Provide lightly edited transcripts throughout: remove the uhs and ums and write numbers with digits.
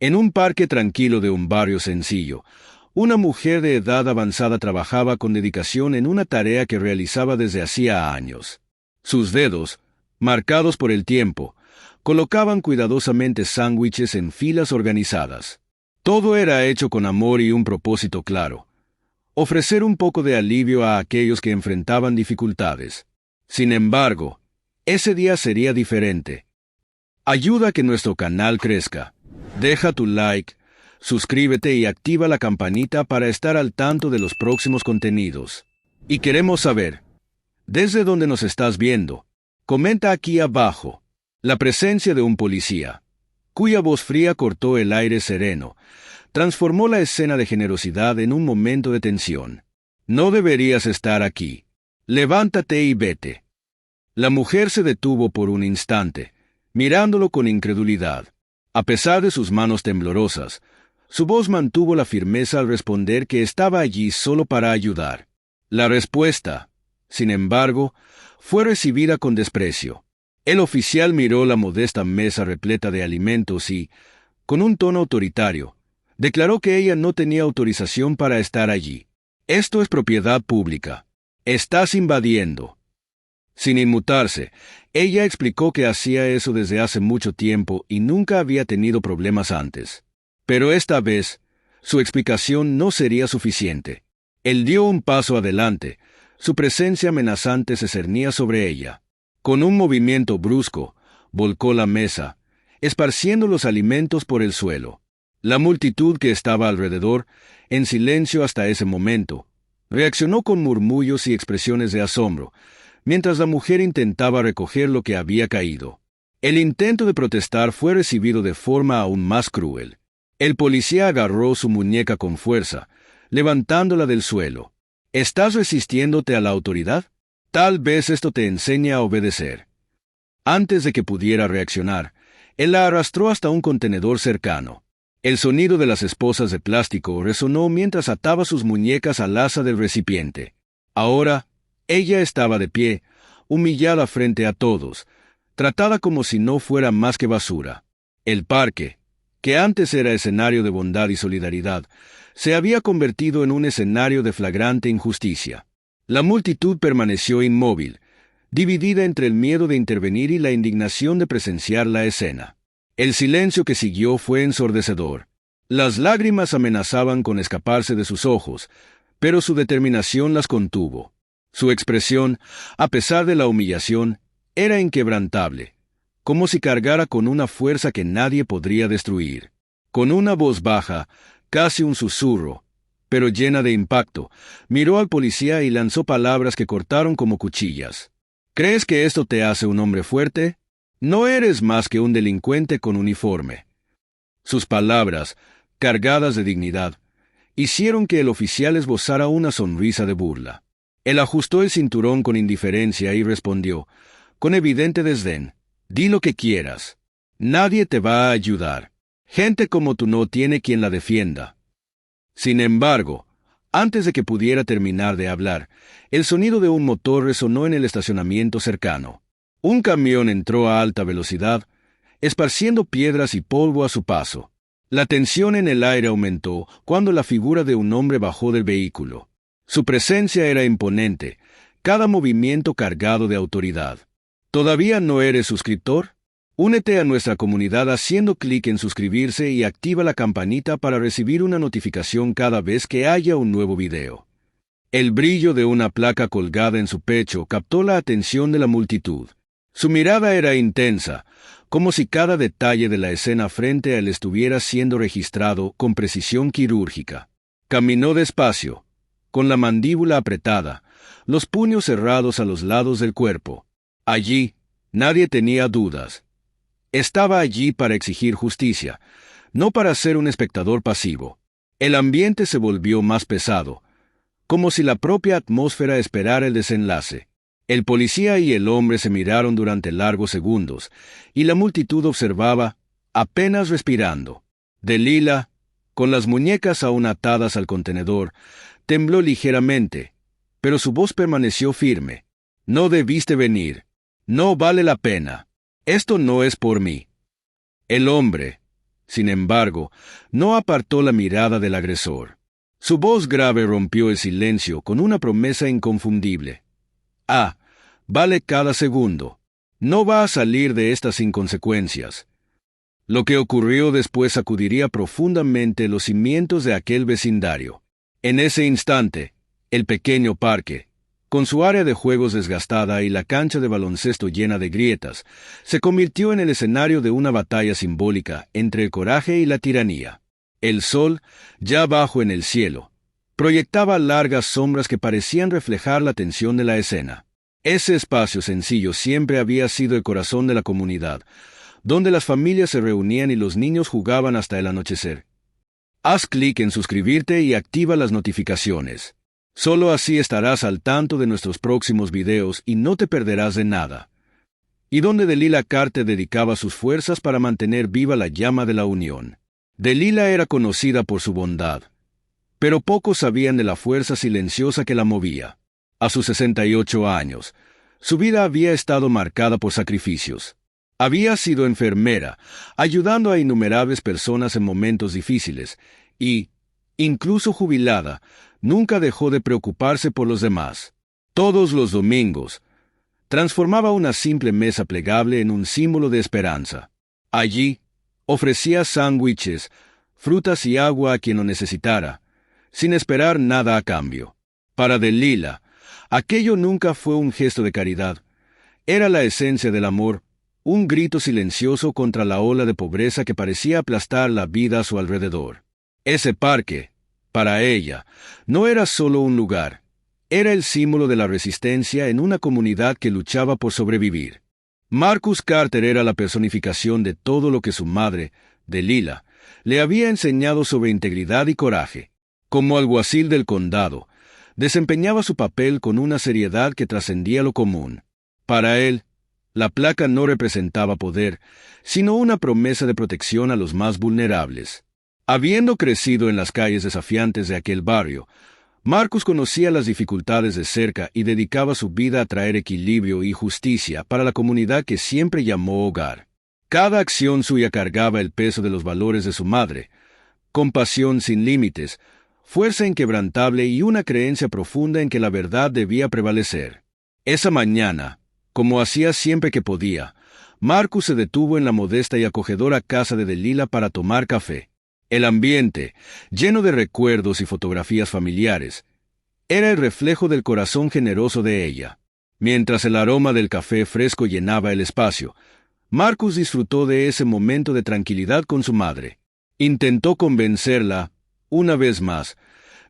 En un parque tranquilo de un barrio sencillo, una mujer de edad avanzada trabajaba con dedicación en una tarea que realizaba desde hacía años. Sus dedos, marcados por el tiempo, colocaban cuidadosamente sándwiches en filas organizadas. Todo era hecho con amor y un propósito claro: ofrecer un poco de alivio a aquellos que enfrentaban dificultades. Sin embargo, ese día sería diferente. Ayuda a que nuestro canal crezca. Deja tu like, suscríbete y activa la campanita para estar al tanto de los próximos contenidos. Y queremos saber, ¿desde dónde nos estás viendo? Comenta aquí abajo. La presencia de un policía, cuya voz fría cortó el aire sereno, transformó la escena de generosidad en un momento de tensión. No deberías estar aquí. Levántate y vete. La mujer se detuvo por un instante, mirándolo con incredulidad. A pesar de sus manos temblorosas, su voz mantuvo la firmeza al responder que estaba allí solo para ayudar. La respuesta, sin embargo, fue recibida con desprecio. El oficial miró la modesta mesa repleta de alimentos y, con un tono autoritario, declaró que ella no tenía autorización para estar allí. Esto es propiedad pública. Estás invadiendo. Sin inmutarse, ella explicó que hacía eso desde hace mucho tiempo y nunca había tenido problemas antes. Pero esta vez, su explicación no sería suficiente. Él dio un paso adelante. Su presencia amenazante se cernía sobre ella. Con un movimiento brusco, volcó la mesa, esparciendo los alimentos por el suelo. La multitud que estaba alrededor, en silencio hasta ese momento, reaccionó con murmullos y expresiones de asombro, mientras la mujer intentaba recoger lo que había caído. El intento de protestar fue recibido de forma aún más cruel. El policía agarró su muñeca con fuerza, levantándola del suelo. ¿Estás resistiéndote a la autoridad? Tal vez esto te enseñe a obedecer. Antes de que pudiera reaccionar, él la arrastró hasta un contenedor cercano. El sonido de las esposas de plástico resonó mientras ataba sus muñecas al asa del recipiente. Ahora, ella estaba de pie, humillada frente a todos, tratada como si no fuera más que basura. El parque, que antes era escenario de bondad y solidaridad, se había convertido en un escenario de flagrante injusticia. La multitud permaneció inmóvil, dividida entre el miedo de intervenir y la indignación de presenciar la escena. El silencio que siguió fue ensordecedor. Las lágrimas amenazaban con escaparse de sus ojos, pero su determinación las contuvo. Su expresión, a pesar de la humillación, era inquebrantable, como si cargara con una fuerza que nadie podría destruir. Con una voz baja, casi un susurro, pero llena de impacto, miró al policía y lanzó palabras que cortaron como cuchillas. ¿Crees que esto te hace un hombre fuerte? No eres más que un delincuente con uniforme. Sus palabras, cargadas de dignidad, hicieron que el oficial esbozara una sonrisa de burla. Él ajustó el cinturón con indiferencia y respondió, con evidente desdén: «Di lo que quieras. Nadie te va a ayudar. Gente como tú no tiene quien la defienda». Sin embargo, antes de que pudiera terminar de hablar, el sonido de un motor resonó en el estacionamiento cercano. Un camión entró a alta velocidad, esparciendo piedras y polvo a su paso. La tensión en el aire aumentó cuando la figura de un hombre bajó del vehículo. Su presencia era imponente, cada movimiento cargado de autoridad. ¿Todavía no eres suscriptor? Únete a nuestra comunidad haciendo clic en suscribirse y activa la campanita para recibir una notificación cada vez que haya un nuevo video. El brillo de una placa colgada en su pecho captó la atención de la multitud. Su mirada era intensa, como si cada detalle de la escena frente a él estuviera siendo registrado con precisión quirúrgica. Caminó despacio, con la mandíbula apretada, los puños cerrados a los lados del cuerpo. Allí, nadie tenía dudas. Estaba allí para exigir justicia, no para ser un espectador pasivo. El ambiente se volvió más pesado, como si la propia atmósfera esperara el desenlace. El policía y el hombre se miraron durante largos segundos, y la multitud observaba, apenas respirando. Delila, con las muñecas aún atadas al contenedor, tembló ligeramente, pero su voz permaneció firme. «No debiste venir. No vale la pena. Esto no es por mí». El hombre, Sin embargo, no apartó la mirada del agresor. Su voz grave rompió el silencio con una promesa inconfundible. Vale cada segundo. No va a salir de esta sin consecuencias. Lo que ocurrió después sacudiría profundamente los cimientos de aquel vecindario. En ese instante, el pequeño parque, con su área de juegos desgastada y la cancha de baloncesto llena de grietas, se convirtió en el escenario de una batalla simbólica entre el coraje y la tiranía. El sol, ya bajo en el cielo, proyectaba largas sombras que parecían reflejar la tensión de la escena. Ese espacio sencillo siempre había sido el corazón de la comunidad, donde las familias se reunían y los niños jugaban hasta el anochecer. Haz clic en suscribirte y activa las notificaciones. Solo así estarás al tanto de nuestros próximos videos y no te perderás de nada. Y donde Delilah Carter dedicaba sus fuerzas para mantener viva la llama de la unión. Delilah era conocida por su bondad, pero pocos sabían de la fuerza silenciosa que la movía. A sus 68 años, su vida había estado marcada por sacrificios. Había sido enfermera, ayudando a innumerables personas en momentos difíciles, y, incluso jubilada, nunca dejó de preocuparse por los demás. Todos los domingos, transformaba una simple mesa plegable en un símbolo de esperanza. Allí, ofrecía sándwiches, frutas y agua a quien lo necesitara, sin esperar nada a cambio. Para Delilah, aquello nunca fue un gesto de caridad. Era la esencia del amor, un grito silencioso contra la ola de pobreza que parecía aplastar la vida a su alrededor. Ese parque, para ella, no era solo un lugar, era el símbolo de la resistencia en una comunidad que luchaba por sobrevivir. Marcus Carter era la personificación de todo lo que su madre, Delilah, le había enseñado sobre integridad y coraje. Como alguacil del condado, desempeñaba su papel con una seriedad que trascendía lo común. Para él, la placa no representaba poder, sino una promesa de protección a los más vulnerables. Habiendo crecido en las calles desafiantes de aquel barrio, Marcus conocía las dificultades de cerca y dedicaba su vida a traer equilibrio y justicia para la comunidad que siempre llamó hogar. Cada acción suya cargaba el peso de los valores de su madre: compasión sin límites, fuerza inquebrantable y una creencia profunda en que la verdad debía prevalecer. Esa mañana, como hacía siempre que podía, Marcus se detuvo en la modesta y acogedora casa de Delilah para tomar café. El ambiente, lleno de recuerdos y fotografías familiares, era el reflejo del corazón generoso de ella. Mientras el aroma del café fresco llenaba el espacio, Marcus disfrutó de ese momento de tranquilidad con su madre. Intentó convencerla, una vez más,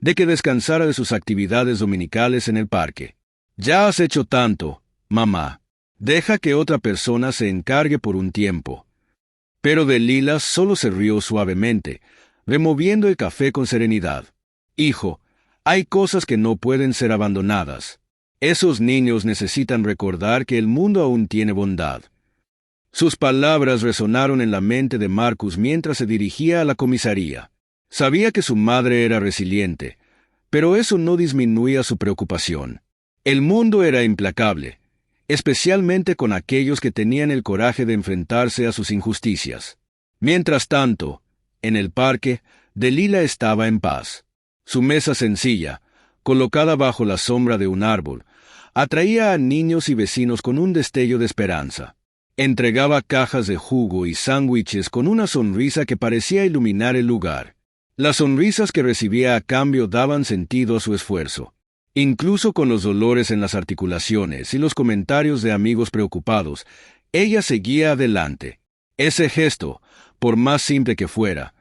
de que descansara de sus actividades dominicales en el parque. «Ya has hecho tanto, mamá. Deja que otra persona se encargue por un tiempo». Pero Delilah solo se rió suavemente, removiendo el café con serenidad. «Hijo, hay cosas que no pueden ser abandonadas. Esos niños necesitan recordar que el mundo aún tiene bondad». Sus palabras resonaron en la mente de Marcus mientras se dirigía a la comisaría. Sabía que su madre era resiliente, pero eso no disminuía su preocupación. El mundo era implacable, especialmente con aquellos que tenían el coraje de enfrentarse a sus injusticias. Mientras tanto, en el parque, Delilah estaba en paz. Su mesa sencilla, colocada bajo la sombra de un árbol, atraía a niños y vecinos con un destello de esperanza. Entregaba cajas de jugo y sándwiches con una sonrisa que parecía iluminar el lugar. Las sonrisas que recibía a cambio daban sentido a su esfuerzo. Incluso con los dolores en las articulaciones y los comentarios de amigos preocupados, ella seguía adelante. Ese gesto, por más simple que fuera,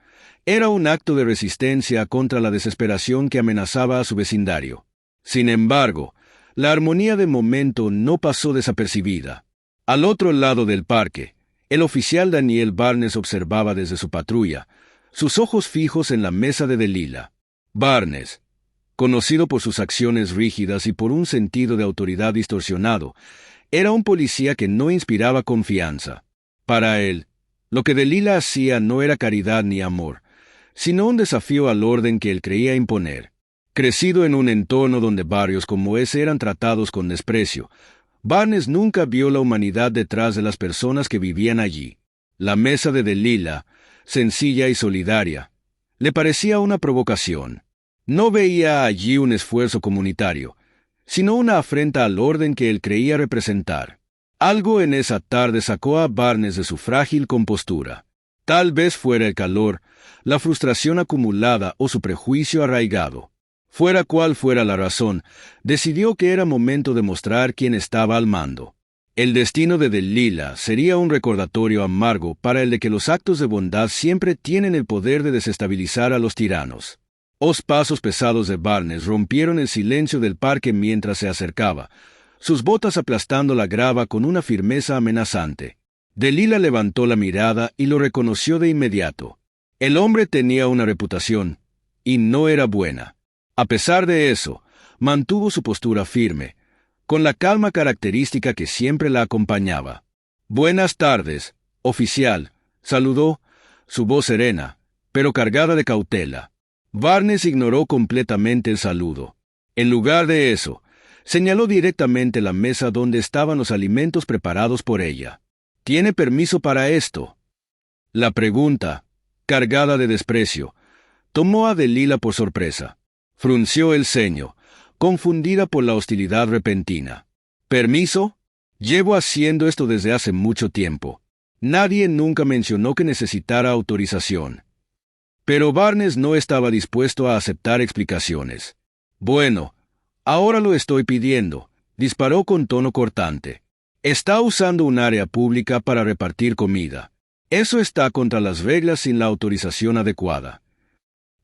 era un acto de resistencia contra la desesperación que amenazaba a su vecindario. Sin embargo, la armonía de momento no pasó desapercibida. Al otro lado del parque, el oficial Daniel Barnes observaba desde su patrulla, sus ojos fijos en la mesa de Delilah. Barnes, conocido por sus acciones rígidas y por un sentido de autoridad distorsionado, era un policía que no inspiraba confianza. Para él, lo que Delilah hacía no era caridad ni amor, sino un desafío al orden que él creía imponer. Crecido en un entorno donde barrios como ese eran tratados con desprecio, Barnes nunca vio la humanidad detrás de las personas que vivían allí. La mesa de Delilah, sencilla y solidaria. Le parecía una provocación. No veía allí un esfuerzo comunitario, sino una afrenta al orden que él creía representar. Algo en esa tarde sacó a Barnes de su frágil compostura. Tal vez fuera el calor, la frustración acumulada o su prejuicio arraigado. Fuera cual fuera la razón, decidió que era momento de mostrar quién estaba al mando. El destino de Delilah sería un recordatorio amargo para el de que los actos de bondad siempre tienen el poder de desestabilizar a los tiranos. Los pasos pesados de Barnes rompieron el silencio del parque mientras se acercaba, sus botas aplastando la grava con una firmeza amenazante. Delilah levantó la mirada y lo reconoció de inmediato. El hombre tenía una reputación, y no era buena. A pesar de eso, mantuvo su postura firme, con la calma característica que siempre la acompañaba. «Buenas tardes, oficial», saludó, su voz serena, pero cargada de cautela. Barnes ignoró completamente el saludo. En lugar de eso, señaló directamente la mesa donde estaban los alimentos preparados por ella. «¿Tiene permiso para esto?». La pregunta, cargada de desprecio, tomó a Delilah por sorpresa. Frunció el ceño, confundida por la hostilidad repentina. «¿Permiso? Llevo haciendo esto desde hace mucho tiempo. Nadie nunca mencionó que necesitara autorización». Pero Barnes no estaba dispuesto a aceptar explicaciones. «Bueno, ahora lo estoy pidiendo», disparó con tono cortante. «Está usando un área pública para repartir comida. Eso está contra las reglas sin la autorización adecuada».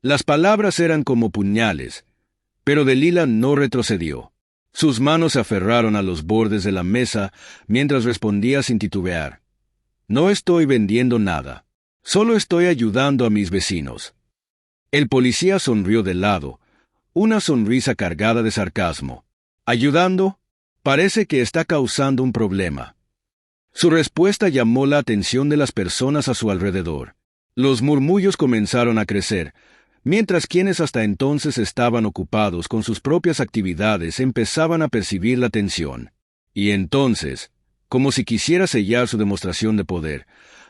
Las palabras eran como puñales, pero Delilah no retrocedió. Sus manos se aferraron a los bordes de la mesa mientras respondía sin titubear. «No estoy vendiendo nada. Solo estoy ayudando a mis vecinos». El policía sonrió de lado, una sonrisa cargada de sarcasmo. «¿Ayudando? Parece que está causando un problema». Su respuesta llamó la atención de las personas a su alrededor. Los murmullos comenzaron a crecer, mientras quienes hasta entonces estaban ocupados con sus propias actividades empezaban a percibir la tensión. Y entonces, como si quisiera sellar su demostración de poder,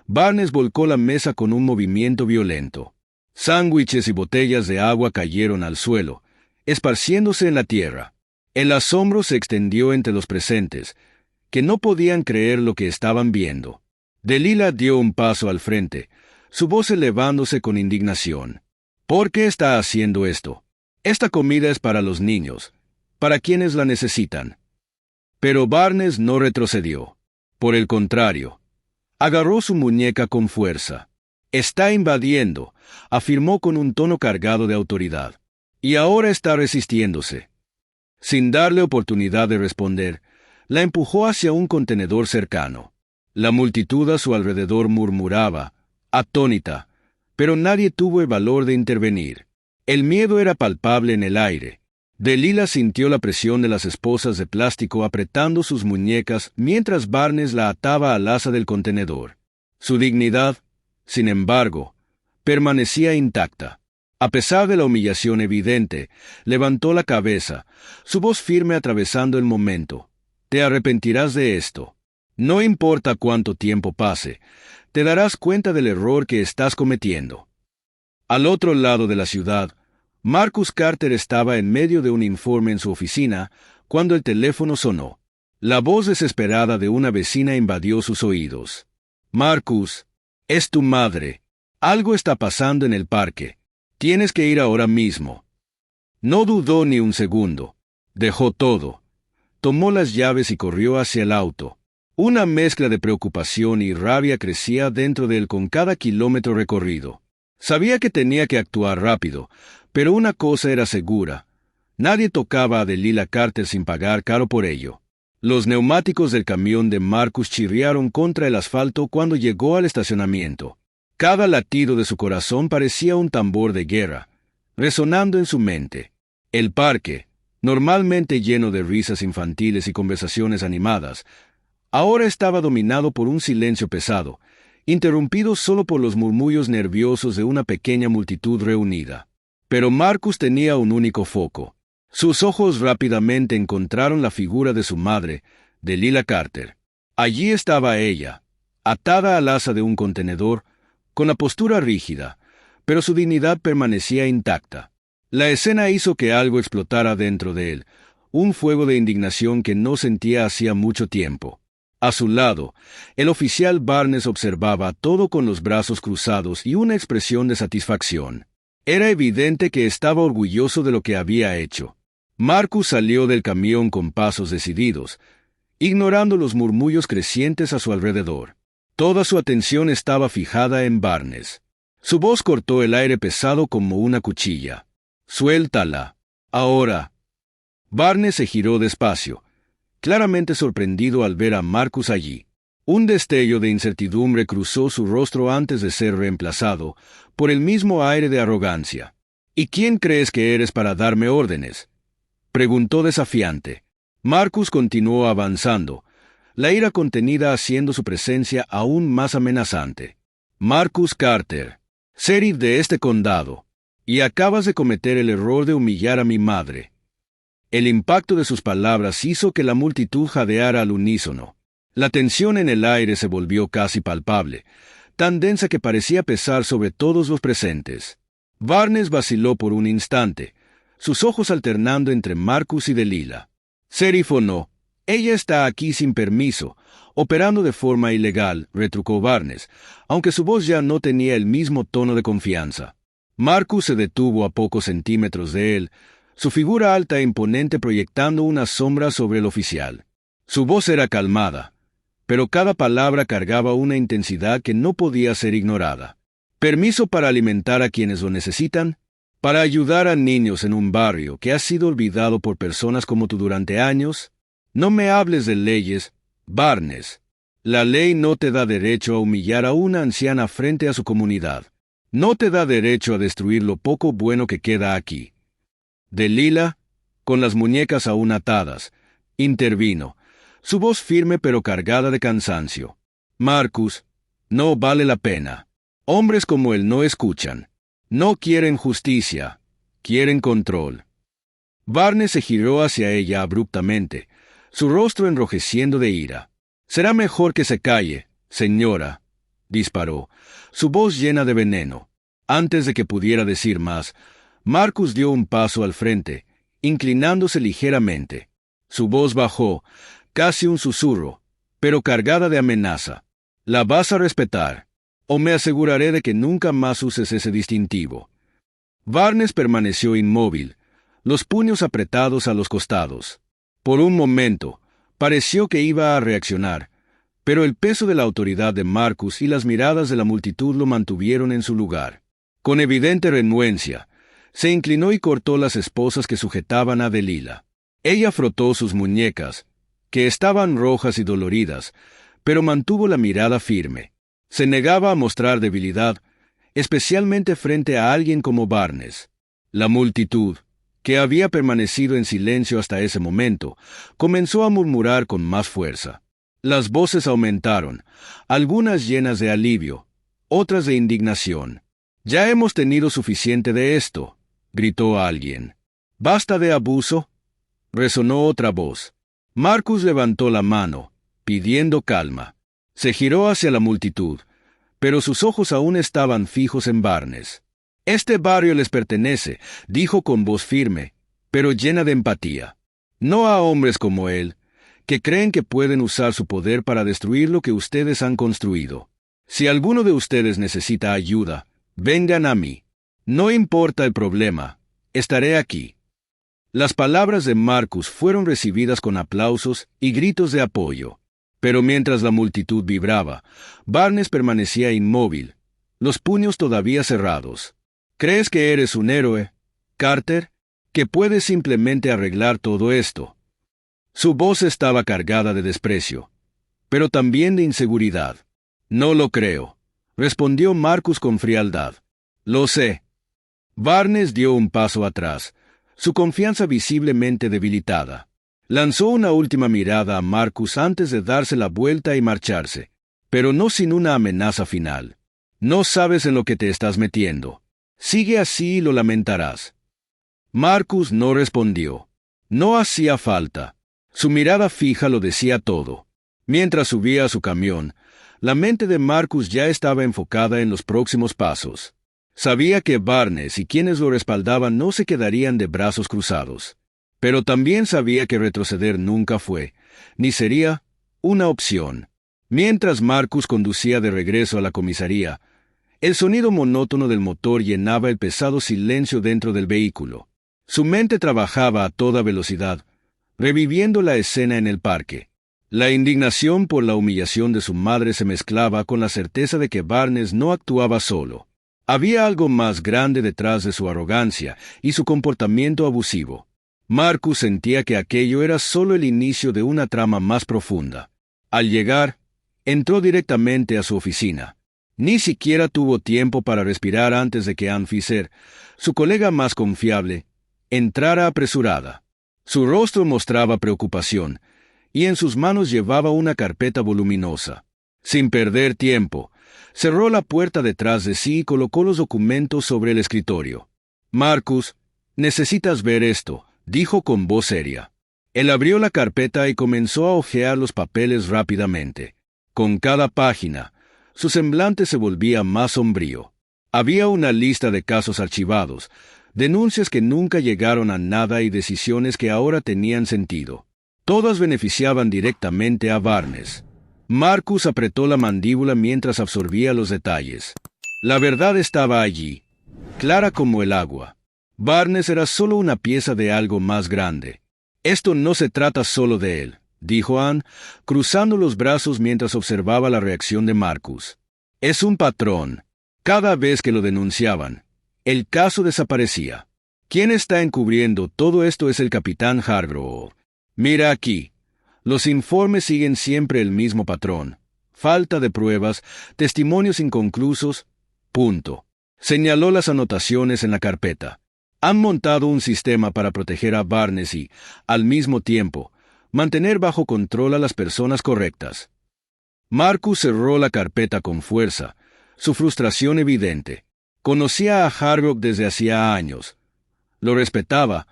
Barnes volcó la mesa con un movimiento violento. Sándwiches y botellas de agua cayeron al suelo, esparciéndose en la tierra. El asombro se extendió entre los presentes, que no podían creer lo que estaban viendo. Delilah dio un paso al frente, su voz elevándose con indignación. «¿Por qué está haciendo esto? Esta comida es para los niños, para quienes la necesitan». Pero Barnes no retrocedió. Por el contrario, agarró su muñeca con fuerza. «Está invadiendo», afirmó con un tono cargado de autoridad. «Y ahora está resistiéndose». Sin darle oportunidad de responder, la empujó hacia un contenedor cercano. La multitud a su alrededor murmuraba, atónita, pero nadie tuvo el valor de intervenir. El miedo era palpable en el aire. Delilah sintió la presión de las esposas de plástico apretando sus muñecas mientras Barnes la ataba al asa del contenedor. Su dignidad, sin embargo, permanecía intacta. A pesar de la humillación evidente, levantó la cabeza, su voz firme atravesando el momento. «Te arrepentirás de esto. No importa cuánto tiempo pase, te darás cuenta del error que estás cometiendo». Al otro lado de la ciudad, Marcus Carter estaba en medio de un informe en su oficina cuando el teléfono sonó. La voz desesperada de una vecina invadió sus oídos. «Marcus, es tu madre. Algo está pasando en el parque. Tienes que ir ahora mismo». No dudó ni un segundo. Dejó todo. Tomó las llaves y corrió hacia el auto. Una mezcla de preocupación y rabia crecía dentro de él con cada kilómetro recorrido. Sabía que tenía que actuar rápido, pero una cosa era segura. Nadie tocaba a Delilah Carter sin pagar caro por ello. Los neumáticos del camión de Marcus chirriaron contra el asfalto cuando llegó al estacionamiento. Cada latido de su corazón parecía un tambor de guerra, resonando en su mente. El parque, normalmente lleno de risas infantiles y conversaciones animadas, ahora estaba dominado por un silencio pesado, interrumpido solo por los murmullos nerviosos de una pequeña multitud reunida. Pero Marcus tenía un único foco. Sus ojos rápidamente encontraron la figura de su madre, Delilah Carter. Allí estaba ella, atada al asa de un contenedor, con la postura rígida, pero su dignidad permanecía intacta. La escena hizo que algo explotara dentro de él, un fuego de indignación que no sentía hacía mucho tiempo. A su lado, el oficial Barnes observaba todo con los brazos cruzados y una expresión de satisfacción. Era evidente que estaba orgulloso de lo que había hecho. Marcus salió del camión con pasos decididos, ignorando los murmullos crecientes a su alrededor. Toda su atención estaba fijada en Barnes. Su voz cortó el aire pesado como una cuchilla. «Suéltala. Ahora». Barnes se giró despacio, claramente sorprendido al ver a Marcus allí. Un destello de incertidumbre cruzó su rostro antes de ser reemplazado por el mismo aire de arrogancia. «¿Y quién crees que eres para darme órdenes?», preguntó desafiante. Marcus continuó avanzando, la ira contenida haciendo su presencia aún más amenazante. «Marcus Carter, sheriff de este condado, y acabas de cometer el error de humillar a mi madre». El impacto de sus palabras hizo que la multitud jadeara al unísono. La tensión en el aire se volvió casi palpable, tan densa que parecía pesar sobre todos los presentes. Barnes vaciló por un instante, sus ojos alternando entre Marcus y Delilah. «Sheriff o no, ella está aquí sin permiso, operando de forma ilegal», retrucó Barnes, aunque su voz ya no tenía el mismo tono de confianza. Marcus se detuvo a pocos centímetros de él, su figura alta e imponente proyectando una sombra sobre el oficial. Su voz era calmada, pero cada palabra cargaba una intensidad que no podía ser ignorada. «¿Permiso para alimentar a quienes lo necesitan? ¿Para ayudar a niños en un barrio que ha sido olvidado por personas como tú durante años? No me hables de leyes, Barnes. La ley no te da derecho a humillar a una anciana frente a su comunidad. No te da derecho a destruir lo poco bueno que queda aquí». Delilah, con las muñecas aún atadas, intervino, su voz firme pero cargada de cansancio. «Marcus, no vale la pena. Hombres como él no escuchan. No quieren justicia, quieren control». Barnes se giró hacia ella abruptamente, su rostro enrojeciendo de ira. «Será mejor que se calle, señora», disparó, su voz llena de veneno. Antes de que pudiera decir más, Marcus dio un paso al frente, inclinándose ligeramente. Su voz bajó, casi un susurro, pero cargada de amenaza. «La vas a respetar, o me aseguraré de que nunca más uses ese distintivo». Barnes permaneció inmóvil, los puños apretados a los costados. Por un momento, pareció que iba a reaccionar, pero el peso de la autoridad de Marcus y las miradas de la multitud lo mantuvieron en su lugar. Con evidente renuencia, se inclinó y cortó las esposas que sujetaban a Delilah. Ella frotó sus muñecas, que estaban rojas y doloridas, pero mantuvo la mirada firme. Se negaba a mostrar debilidad, especialmente frente a alguien como Barnes. La multitud, que había permanecido en silencio hasta ese momento, comenzó a murmurar con más fuerza. Las voces aumentaron, algunas llenas de alivio, otras de indignación. «Ya hemos tenido suficiente de esto», gritó alguien. «¿Basta de abuso?», resonó otra voz. Marcus levantó la mano, pidiendo calma. Se giró hacia la multitud, pero sus ojos aún estaban fijos en Barnes. «Este barrio les pertenece», dijo con voz firme, pero llena de empatía. «No a hombres como él, que creen que pueden usar su poder para destruir lo que ustedes han construido. Si alguno de ustedes necesita ayuda, vengan a mí. No importa el problema, estaré aquí». Las palabras de Marcus fueron recibidas con aplausos y gritos de apoyo. Pero mientras la multitud vibraba, Barnes permanecía inmóvil, los puños todavía cerrados. «¿Crees que eres un héroe, Carter? ¿Que puedes simplemente arreglar todo esto?» Su voz estaba cargada de desprecio, pero también de inseguridad. «No lo creo», respondió Marcus con frialdad. «Lo sé». Barnes dio un paso atrás, su confianza visiblemente debilitada. Lanzó una última mirada a Marcus antes de darse la vuelta y marcharse, pero no sin una amenaza final. «No sabes en lo que te estás metiendo. Sigue así y lo lamentarás». Marcus no respondió. No hacía falta. Su mirada fija lo decía todo. Mientras subía a su camión, La mente de Marcus ya estaba enfocada en los próximos pasos. Sabía que Barnes y quienes lo respaldaban no se quedarían de brazos cruzados. Pero también sabía que retroceder nunca fue, ni sería, una opción. Mientras Marcus conducía de regreso a la comisaría, el sonido monótono del motor llenaba el pesado silencio dentro del vehículo. Su mente trabajaba a toda velocidad, reviviendo la escena en el parque. La indignación por la humillación de su madre se mezclaba con la certeza de que Barnes no actuaba solo. Había algo más grande detrás de su arrogancia y su comportamiento abusivo. Marcus sentía que aquello era solo el inicio de una trama más profunda. Al llegar, entró directamente a su oficina. Ni siquiera tuvo tiempo para respirar antes de que Ann Fisher, su colega más confiable, entrara apresurada. Su rostro mostraba preocupación, y en sus manos llevaba una carpeta voluminosa. Sin perder tiempo, cerró la puerta detrás de sí y colocó los documentos sobre el escritorio. «Marcus, necesitas ver esto», dijo con voz seria. Él abrió la carpeta y comenzó a hojear los papeles rápidamente. Con cada página, su semblante se volvía más sombrío. Había una lista de casos archivados, denuncias que nunca llegaron a nada y decisiones que ahora tenían sentido. Todas beneficiaban directamente a Barnes. Marcus apretó la mandíbula mientras absorbía los detalles. La verdad estaba allí, clara como el agua. Barnes era solo una pieza de algo más grande. «Esto no se trata solo de él», dijo Ann, cruzando los brazos mientras observaba la reacción de Marcus. «Es un patrón. Cada vez que lo denunciaban, el caso desaparecía. Quien está encubriendo todo esto es el capitán Hargrove. Mira aquí. Los informes siguen siempre el mismo patrón. Falta de pruebas, testimonios inconclusos, punto». Señaló las anotaciones en la carpeta. Han montado un sistema para proteger a Barnes y, al mismo tiempo, mantener bajo control a las personas correctas. Marcus cerró la carpeta con fuerza, su frustración evidente. Conocía a Hargrove desde hacía años. Lo respetaba,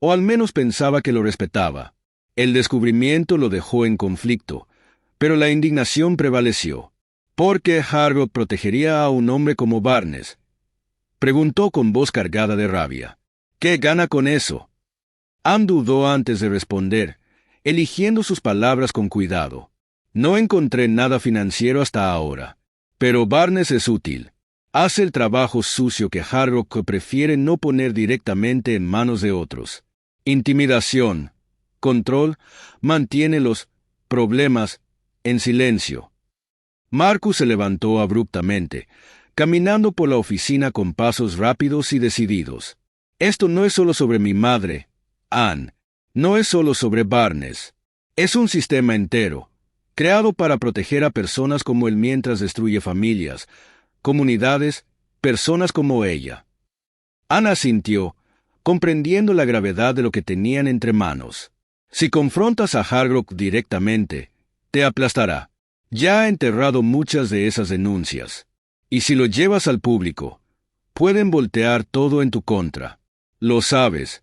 o al menos pensaba que lo respetaba. El descubrimiento lo dejó en conflicto, pero la indignación prevaleció. ¿Por qué Hargrove protegería a un hombre como Barnes?, preguntó con voz cargada de rabia. «¿Qué gana con eso?». Ann dudó antes de responder, eligiendo sus palabras con cuidado. «No encontré nada financiero hasta ahora. Pero Barnes es útil. Hace el trabajo sucio que Hargrove prefiere no poner directamente en manos de otros. Intimidación, control, mantiene los problemas en silencio». Marcus se levantó abruptamente, caminando por la oficina con pasos rápidos y decididos. «Esto no es solo sobre mi madre, Ann. No es solo sobre Barnes. Es un sistema entero, creado para proteger a personas como él mientras destruye familias, comunidades, personas como ella». Ann asintió, comprendiendo la gravedad de lo que tenían entre manos. «Si confrontas a Hargrove directamente, te aplastará. Ya ha enterrado muchas de esas denuncias. Y si lo llevas al público, pueden voltear todo en tu contra. Lo sabes».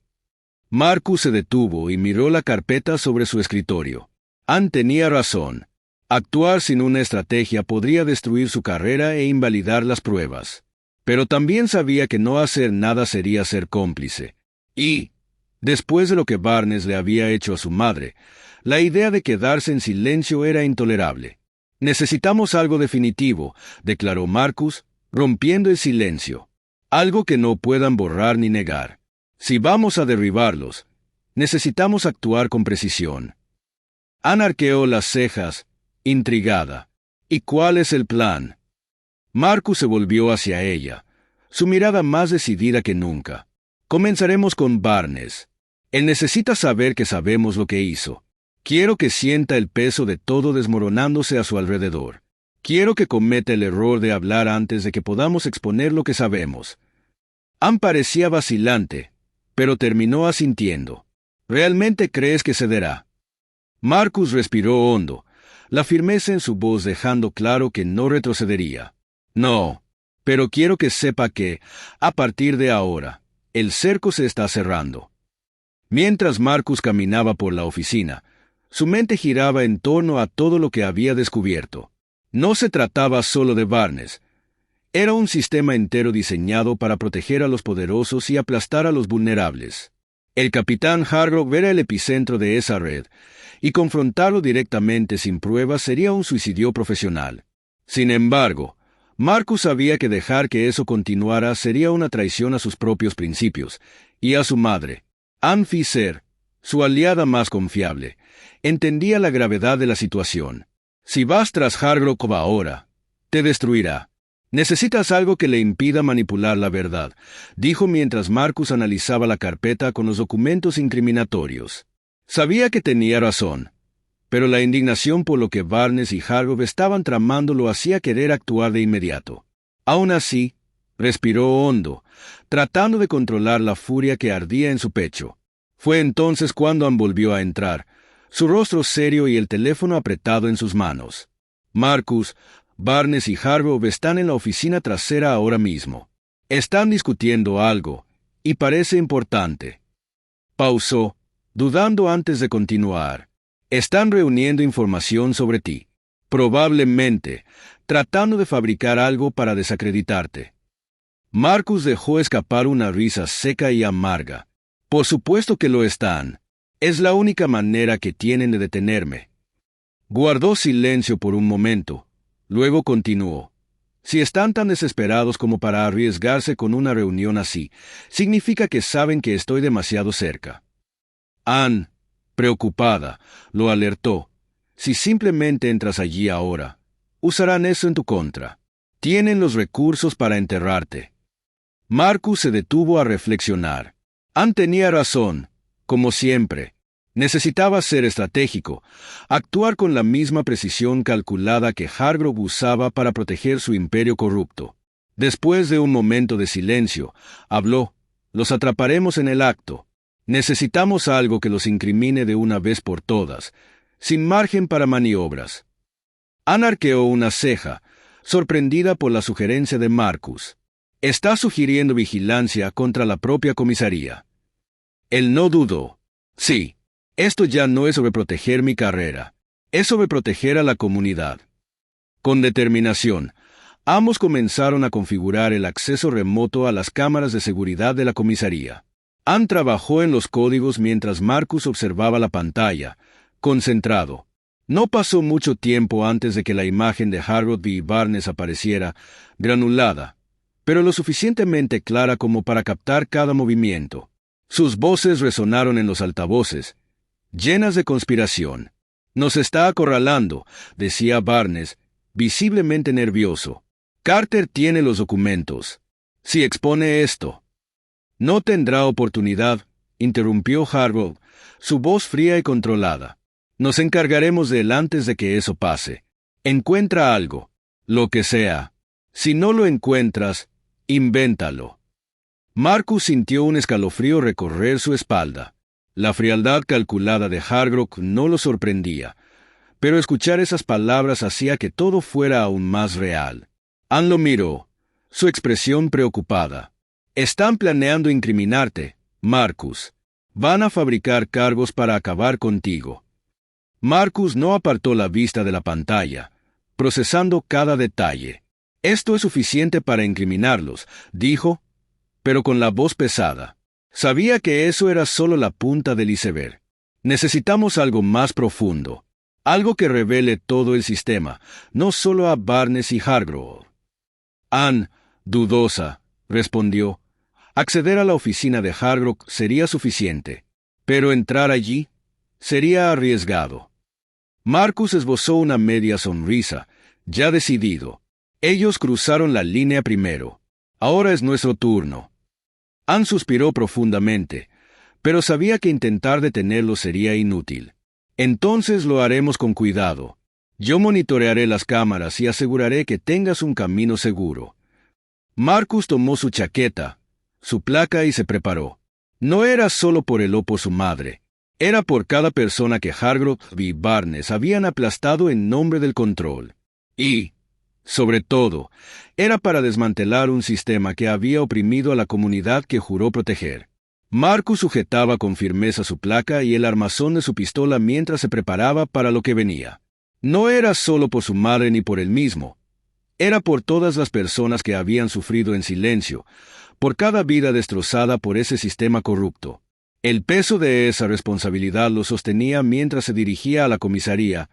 Marcus se detuvo y miró la carpeta sobre su escritorio. Ann tenía razón. Actuar sin una estrategia podría destruir su carrera e invalidar las pruebas. Pero también sabía que no hacer nada sería ser cómplice. Y, después de lo que Barnes le había hecho a su madre, la idea de quedarse en silencio era intolerable. «Necesitamos algo definitivo», declaró Marcus, rompiendo el silencio. «Algo que no puedan borrar ni negar. Si vamos a derribarlos, necesitamos actuar con precisión». Ann arqueó las cejas, intrigada. «¿Y cuál es el plan?». Marcus se volvió hacia ella, su mirada más decidida que nunca. «Comenzaremos con Barnes. Él necesita saber que sabemos lo que hizo. Quiero que sienta el peso de todo desmoronándose a su alrededor. Quiero que cometa el error de hablar antes de que podamos exponer lo que sabemos». Ann parecía vacilante, pero terminó asintiendo. «¿Realmente crees que cederá?». Marcus respiró hondo, la firmeza en su voz dejando claro que no retrocedería. «No, pero quiero que sepa que, a partir de ahora, el cerco se está cerrando». Mientras Marcus caminaba por la oficina, su mente giraba en torno a todo lo que había descubierto. No se trataba solo de Barnes. Era un sistema entero diseñado para proteger a los poderosos y aplastar a los vulnerables. El capitán Hargrove era el epicentro de esa red, y confrontarlo directamente sin pruebas sería un suicidio profesional. Sin embargo, Marcus sabía que dejar que eso continuara sería una traición a sus propios principios, y a su madre. Ann Fisher, su aliada más confiable, entendía la gravedad de la situación. Si vas tras Hargrove ahora, te destruirá. Necesitas algo que le impida manipular la verdad, dijo mientras Marcus analizaba la carpeta con los documentos incriminatorios. Sabía que tenía razón, pero la indignación por lo que Barnes y Hargrove estaban tramando lo hacía querer actuar de inmediato. Aún así, respiró hondo, tratando de controlar la furia que ardía en su pecho. Fue entonces cuando Ann volvió a entrar, su rostro serio y el teléfono apretado en sus manos. Marcus, Barnes y Hargrove están en la oficina trasera ahora mismo. Están discutiendo algo, y parece importante. Pausó, dudando antes de continuar. Están reuniendo información sobre ti. Probablemente, tratando de fabricar algo para desacreditarte. Marcus dejó escapar una risa seca y amarga. Por supuesto que lo están. Es la única manera que tienen de detenerme. Guardó silencio por un momento. Luego continuó. Si están tan desesperados como para arriesgarse con una reunión así, significa que saben que estoy demasiado cerca. Ann, preocupada, lo alertó. Si simplemente entras allí ahora, usarán eso en tu contra. Tienen los recursos para enterrarte. Marcus se detuvo a reflexionar. Ann tenía razón, como siempre. Necesitaba ser estratégico, actuar con la misma precisión calculada que Hargrove usaba para proteger su imperio corrupto. Después de un momento de silencio, habló. Los atraparemos en el acto. Necesitamos algo que los incrimine de una vez por todas, sin margen para maniobras. Ann arqueó una ceja, sorprendida por la sugerencia de Marcus. Está sugiriendo vigilancia contra la propia comisaría. Él no dudó. Sí. Esto ya no es sobre proteger mi carrera, es sobre proteger a la comunidad. Con determinación, ambos comenzaron a configurar el acceso remoto a las cámaras de seguridad de la comisaría. Ann trabajó en los códigos mientras Marcus observaba la pantalla, concentrado. No pasó mucho tiempo antes de que la imagen de Hargrove y Barnes apareciera, granulada, pero lo suficientemente clara como para captar cada movimiento. Sus voces resonaron en los altavoces, llenas de conspiración. Nos está acorralando, decía Barnes, visiblemente nervioso. Carter tiene los documentos. Si expone esto, no tendrá oportunidad, interrumpió Hargrove, su voz fría y controlada. Nos encargaremos de él antes de que eso pase. Encuentra algo, lo que sea. Si no lo encuentras, invéntalo. Marcus sintió un escalofrío recorrer su espalda. La frialdad calculada de Hargrove no lo sorprendía, pero escuchar esas palabras hacía que todo fuera aún más real. Ann lo miró, su expresión preocupada. Están planeando incriminarte, Marcus. Van a fabricar cargos para acabar contigo. Marcus no apartó la vista de la pantalla, procesando cada detalle. Esto es suficiente para incriminarlos, dijo, pero con la voz pesada. Sabía que eso era solo la punta del iceberg. Necesitamos algo más profundo, algo que revele todo el sistema, no solo a Barnes y Hargrove. Ann, dudosa, respondió. Acceder a la oficina de Hargrove sería suficiente, pero entrar allí sería arriesgado. Marcus esbozó una media sonrisa, ya decidido. Ellos cruzaron la línea primero. Ahora es nuestro turno. Ann suspiró profundamente, pero sabía que intentar detenerlo sería inútil. Entonces lo haremos con cuidado. Yo monitorearé las cámaras y aseguraré que tengas un camino seguro. Marcus tomó su chaqueta, su placa y se preparó. No era solo por él o por su madre. Era por cada persona que Hargrove y Barnes habían aplastado en nombre del control. Y, sobre todo, era para desmantelar un sistema que había oprimido a la comunidad que juró proteger. Marcus sujetaba con firmeza su placa y el armazón de su pistola mientras se preparaba para lo que venía. No era solo por su madre ni por él mismo. Era por todas las personas que habían sufrido en silencio, por cada vida destrozada por ese sistema corrupto. El peso de esa responsabilidad lo sostenía mientras se dirigía a la comisaría,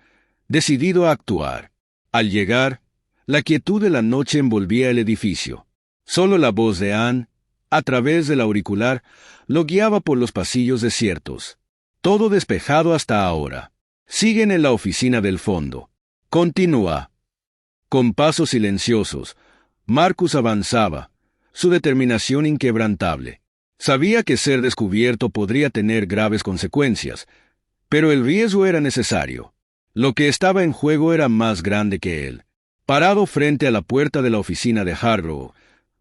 decidido a actuar. Al llegar, la quietud de la noche envolvía el edificio. Solo la voz de Anne, a través del auricular, lo guiaba por los pasillos desiertos. Todo despejado hasta ahora. Siguen en la oficina del fondo. Continúa. Con pasos silenciosos, Marcus avanzaba, su determinación inquebrantable. Sabía que ser descubierto podría tener graves consecuencias, pero el riesgo era necesario. Lo que estaba en juego era más grande que él. Parado frente a la puerta de la oficina de Hargrove,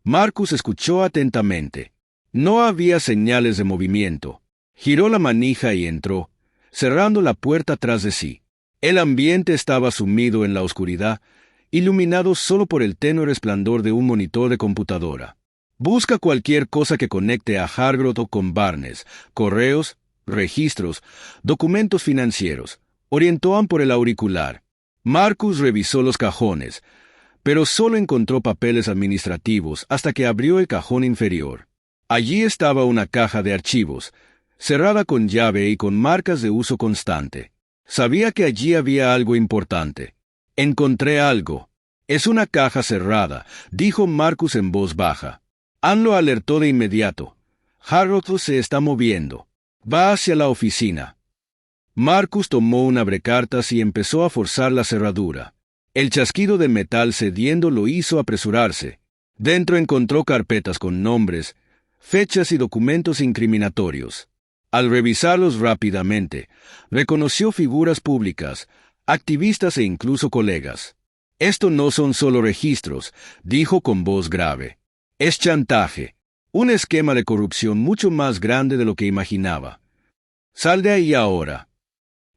Marcus escuchó atentamente. No había señales de movimiento. Giró la manija y entró, cerrando la puerta tras de sí. El ambiente estaba sumido en la oscuridad, iluminado solo por el tenue resplandor de un monitor de computadora. Busca cualquier cosa que conecte a Hargrove con Barnes, correos, registros, documentos financieros. Orientó Anne por el auricular. Marcus revisó los cajones, pero solo encontró papeles administrativos hasta que abrió el cajón inferior. Allí estaba una caja de archivos, cerrada con llave y con marcas de uso constante. Sabía que allí había algo importante. Encontré algo. Es una caja cerrada, dijo Marcus en voz baja. Anne lo alertó de inmediato. Hargrove se está moviendo. Va hacia la oficina. Marcus tomó un abrecartas y empezó a forzar la cerradura. El chasquido de metal cediendo lo hizo apresurarse. Dentro encontró carpetas con nombres, fechas y documentos incriminatorios. Al revisarlos rápidamente, reconoció figuras públicas, activistas e incluso colegas. «Esto no son solo registros», dijo con voz grave. «Es chantaje, un esquema de corrupción mucho más grande de lo que imaginaba. Sal de ahí ahora».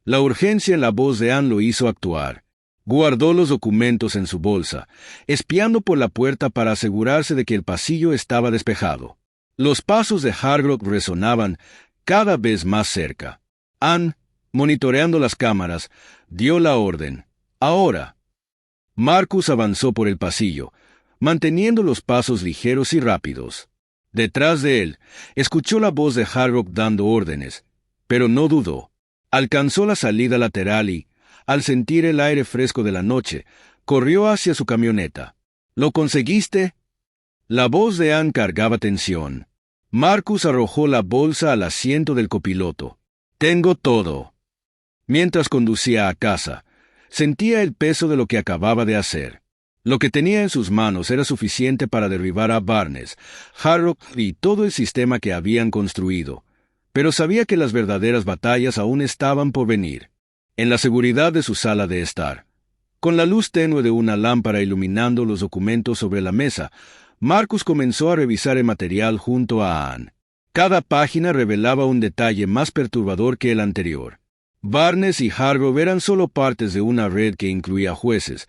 La urgencia en la voz de Anne lo hizo actuar. Guardó los documentos en su bolsa, espiando por la puerta para asegurarse de que el pasillo estaba despejado. Los pasos de Hargrove resonaban cada vez más cerca. Anne, monitoreando las cámaras, dio la orden. «Ahora». Marcus avanzó por el pasillo, manteniendo los pasos ligeros y rápidos. Detrás de él, escuchó la voz de Hargrove dando órdenes, pero no dudó. Alcanzó la salida lateral y, al sentir el aire fresco de la noche, corrió hacia su camioneta. «¿Lo conseguiste?» La voz de Anne cargaba tensión. Marcus arrojó la bolsa al asiento del copiloto. «Tengo todo». Mientras conducía a casa, sentía el peso de lo que acababa de hacer. Lo que tenía en sus manos era suficiente para derribar a Barnes, Hargrove y todo el sistema que habían construido, pero sabía que las verdaderas batallas aún estaban por venir. En la seguridad de su sala de estar, con la luz tenue de una lámpara iluminando los documentos sobre la mesa, Marcus comenzó a revisar el material junto a Anne. Cada página revelaba un detalle más perturbador que el anterior. Barnes y Hargrove eran solo partes de una red que incluía jueces,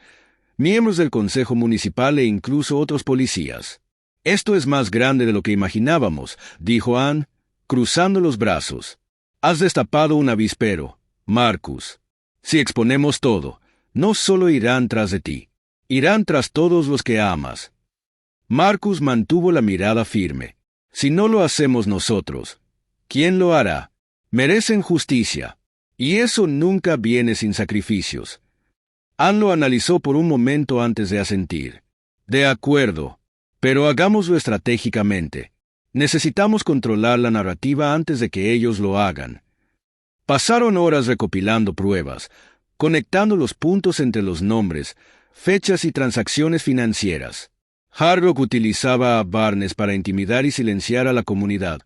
miembros del Consejo Municipal e incluso otros policías. «Esto es más grande de lo que imaginábamos», dijo Anne, cruzando los brazos. «Has destapado un avispero, Marcus. Si exponemos todo, no solo irán tras de ti, irán tras todos los que amas». Marcus mantuvo la mirada firme. «Si no lo hacemos nosotros, ¿quién lo hará? Merecen justicia. Y eso nunca viene sin sacrificios». Anne lo analizó por un momento antes de asentir. «De acuerdo, pero hagámoslo estratégicamente. Necesitamos controlar la narrativa antes de que ellos lo hagan». Pasaron horas recopilando pruebas, conectando los puntos entre los nombres, fechas y transacciones financieras. Hargrove utilizaba a Barnes para intimidar y silenciar a la comunidad,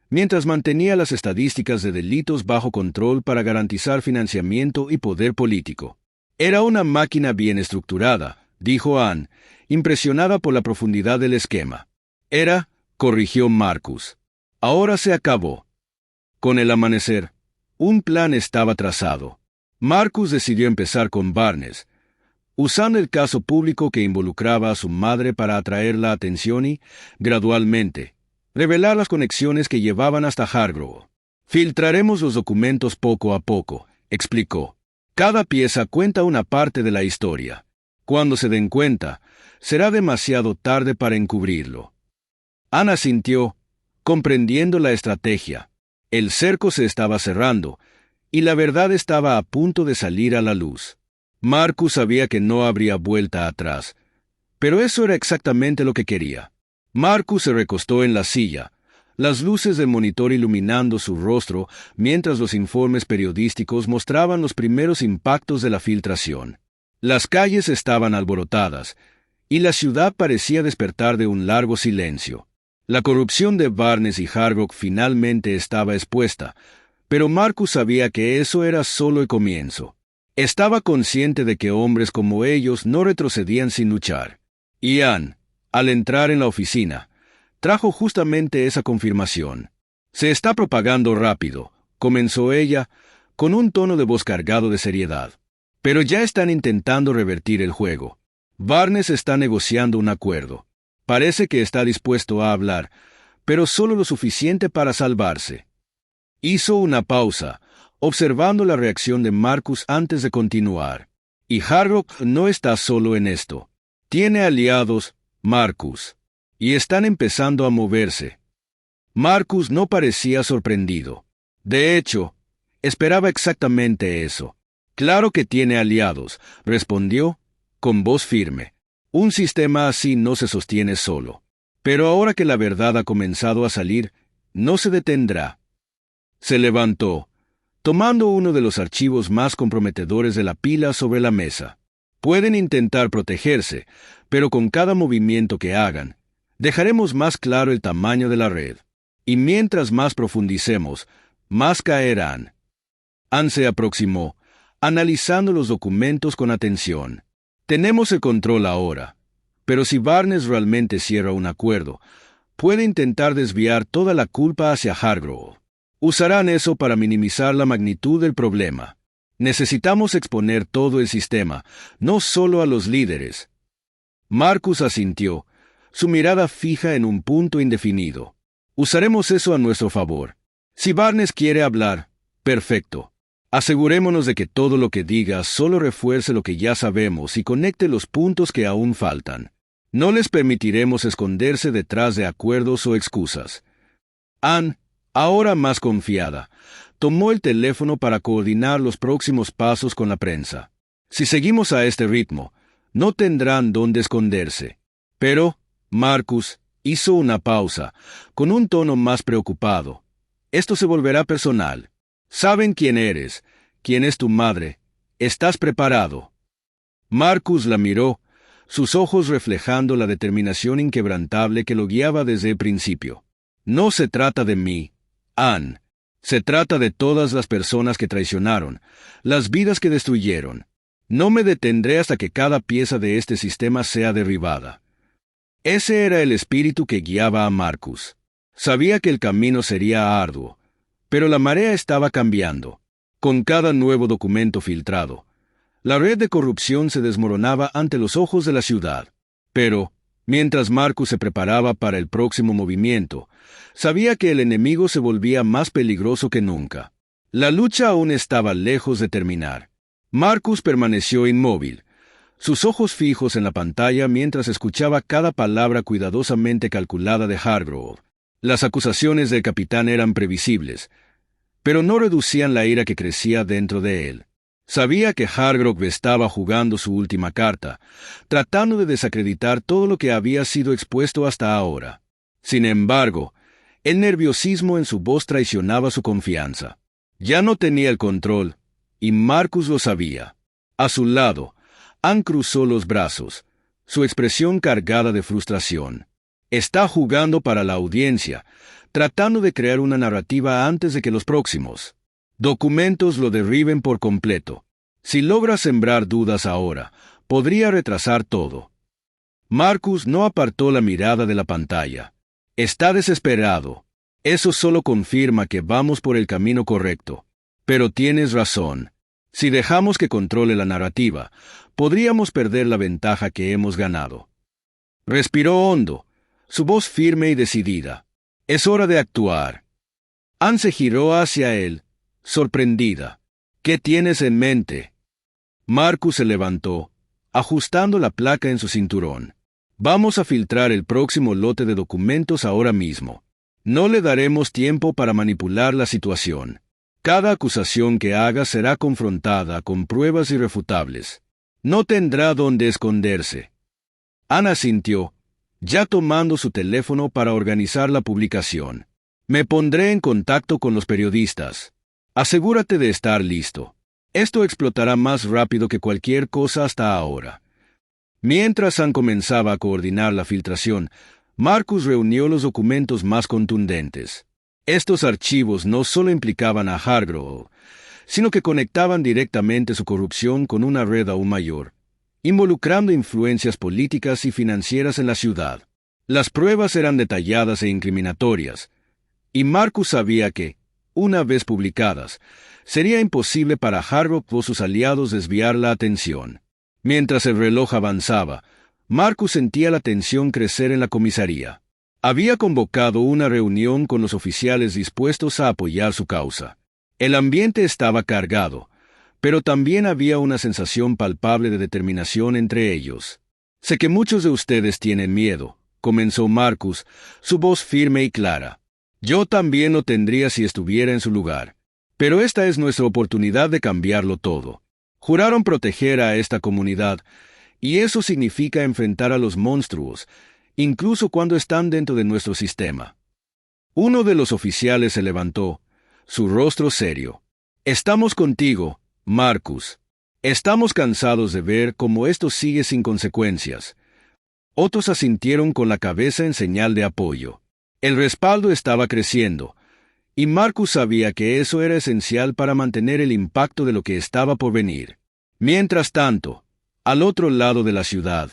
mientras mantenía las estadísticas de delitos bajo control para garantizar financiamiento y poder político. «Era una máquina bien estructurada», dijo Anne, impresionada por la profundidad del esquema. «Era», corrigió Marcus. «Ahora se acabó». Con el amanecer, un plan estaba trazado. Marcus decidió empezar con Barnes, usando el caso público que involucraba a su madre para atraer la atención y, gradualmente, revelar las conexiones que llevaban hasta Hargrove. «Filtraremos los documentos poco a poco», explicó. Cada pieza cuenta una parte de la historia. Cuando se den cuenta, será demasiado tarde para encubrirlo. Ann asintió, comprendiendo la estrategia. El cerco se estaba cerrando, y la verdad estaba a punto de salir a la luz. Marcus sabía que no habría vuelta atrás, pero eso era exactamente lo que quería. Marcus se recostó en la silla, las luces del monitor iluminando su rostro mientras los informes periodísticos mostraban los primeros impactos de la filtración. Las calles estaban alborotadas, y la ciudad parecía despertar de un largo silencio. La corrupción de Barnes y Hardrock finalmente estaba expuesta, pero Marcus sabía que eso era solo el comienzo. Estaba consciente de que hombres como ellos no retrocedían sin luchar. Y Ann, al entrar en la oficina, trajo justamente esa confirmación. Se está propagando rápido, comenzó ella, con un tono de voz cargado de seriedad. Pero ya están intentando revertir el juego. Barnes está negociando un acuerdo. Parece que está dispuesto a hablar, pero solo lo suficiente para salvarse. Hizo una pausa, observando la reacción de Marcus antes de continuar. Y Hardrock no está solo en esto. Tiene aliados, Marcus. Y están empezando a moverse. Marcus no parecía sorprendido. De hecho, esperaba exactamente eso. Claro que tiene aliados, respondió, con voz firme. Un sistema así no se sostiene solo. Pero ahora que la verdad ha comenzado a salir, no se detendrá. Se levantó, tomando uno de los archivos más comprometedores de la pila sobre la mesa. Pueden intentar protegerse, pero con cada movimiento que hagan, dejaremos más claro el tamaño de la red. Y mientras más profundicemos, más caerán. Ann se aproximó, analizando los documentos con atención. Tenemos el control ahora, pero si Barnes realmente cierra un acuerdo, puede intentar desviar toda la culpa hacia Hargrove. Usarán eso para minimizar la magnitud del problema. Necesitamos exponer todo el sistema, no solo a los líderes. Marcus asintió, su mirada fija en un punto indefinido. Usaremos eso a nuestro favor. Si Barnes quiere hablar, perfecto. Asegurémonos de que todo lo que diga solo refuerce lo que ya sabemos y conecte los puntos que aún faltan. No les permitiremos esconderse detrás de acuerdos o excusas. Ann, ahora más confiada, tomó el teléfono para coordinar los próximos pasos con la prensa. Si seguimos a este ritmo, no tendrán dónde esconderse. Pero, Marcus hizo una pausa, con un tono más preocupado. Esto se volverá personal. Saben quién eres, quién es tu madre. ¿Estás preparado? Marcus la miró, sus ojos reflejando la determinación inquebrantable que lo guiaba desde el principio. No se trata de mí, Ann. Se trata de todas las personas que traicionaron, las vidas que destruyeron. No me detendré hasta que cada pieza de este sistema sea derribada. Ese era el espíritu que guiaba a Marcus. Sabía que el camino sería arduo, pero la marea estaba cambiando. Con cada nuevo documento filtrado, la red de corrupción se desmoronaba ante los ojos de la ciudad. Pero, mientras Marcus se preparaba para el próximo movimiento, sabía que el enemigo se volvía más peligroso que nunca. La lucha aún estaba lejos de terminar. Marcus permaneció inmóvil, sus ojos fijos en la pantalla mientras escuchaba cada palabra cuidadosamente calculada de Hargrove. Las acusaciones del capitán eran previsibles, pero no reducían la ira que crecía dentro de él. Sabía que Hargrove estaba jugando su última carta, tratando de desacreditar todo lo que había sido expuesto hasta ahora. Sin embargo, el nerviosismo en su voz traicionaba su confianza. Ya no tenía el control, y Marcus lo sabía. A su lado, Ann cruzó los brazos, su expresión cargada de frustración. Está jugando para la audiencia, tratando de crear una narrativa antes de que los próximos documentos lo derriben por completo. Si logra sembrar dudas ahora, podría retrasar todo. Marcus no apartó la mirada de la pantalla. Está desesperado. Eso solo confirma que vamos por el camino correcto. Pero tienes razón. Si dejamos que controle la narrativa, podríamos perder la ventaja que hemos ganado. Respiró hondo, su voz firme y decidida. Es hora de actuar. Ann se giró hacia él, sorprendida. ¿Qué tienes en mente? Marcus se levantó, ajustando la placa en su cinturón. Vamos a filtrar el próximo lote de documentos ahora mismo. No le daremos tiempo para manipular la situación. Cada acusación que haga será confrontada con pruebas irrefutables. No tendrá dónde esconderse. Ana asintió, ya tomando su teléfono para organizar la publicación. Me pondré en contacto con los periodistas. Asegúrate de estar listo. Esto explotará más rápido que cualquier cosa hasta ahora. Mientras Ann comenzaba a coordinar la filtración, Marcus reunió los documentos más contundentes. Estos archivos no solo implicaban a Hargrove, sino que conectaban directamente su corrupción con una red aún mayor, involucrando influencias políticas y financieras en la ciudad. Las pruebas eran detalladas e incriminatorias, y Marcus sabía que, una vez publicadas, sería imposible para Hargrove o sus aliados desviar la atención. Mientras el reloj avanzaba, Marcus sentía la tensión crecer en la comisaría. Había convocado una reunión con los oficiales dispuestos a apoyar su causa. El ambiente estaba cargado, pero también había una sensación palpable de determinación entre ellos. Sé que muchos de ustedes tienen miedo, comenzó Marcus, su voz firme y clara. Yo también lo tendría si estuviera en su lugar. Pero esta es nuestra oportunidad de cambiarlo todo. Juraron proteger a esta comunidad, y eso significa enfrentar a los monstruos, incluso cuando están dentro de nuestro sistema. Uno de los oficiales se levantó, su rostro serio. Estamos contigo, Marcus. Estamos cansados de ver cómo esto sigue sin consecuencias. Otros asintieron con la cabeza en señal de apoyo. El respaldo estaba creciendo, y Marcus sabía que eso era esencial para mantener el impacto de lo que estaba por venir. Mientras tanto, al otro lado de la ciudad,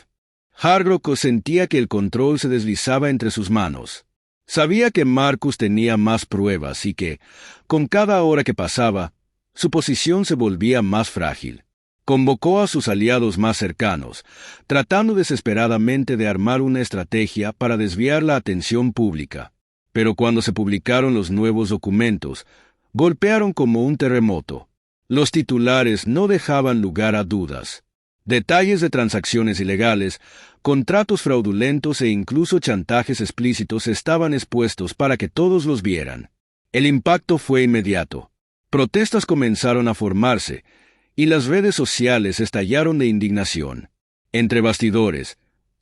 Hargrove sentía que el control se deslizaba entre sus manos. Sabía que Marcus tenía más pruebas y que, con cada hora que pasaba, su posición se volvía más frágil. Convocó a sus aliados más cercanos, tratando desesperadamente de armar una estrategia para desviar la atención pública. Pero cuando se publicaron los nuevos documentos, golpearon como un terremoto. Los titulares no dejaban lugar a dudas. Detalles de transacciones ilegales, contratos fraudulentos e incluso chantajes explícitos estaban expuestos para que todos los vieran. El impacto fue inmediato. Protestas comenzaron a formarse, y las redes sociales estallaron de indignación. Entre bastidores,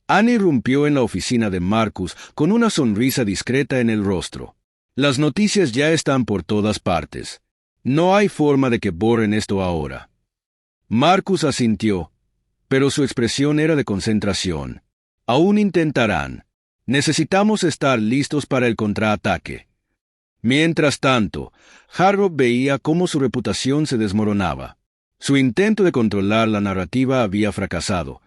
Anne irrumpió en la oficina de Marcus con una sonrisa discreta en el rostro. Las noticias ya están por todas partes. No hay forma de que borren esto ahora. Marcus asintió, pero su expresión era de concentración. Aún intentarán. Necesitamos estar listos para el contraataque. Mientras tanto, Hargrove veía cómo su reputación se desmoronaba. Su intento de controlar la narrativa había fracasado,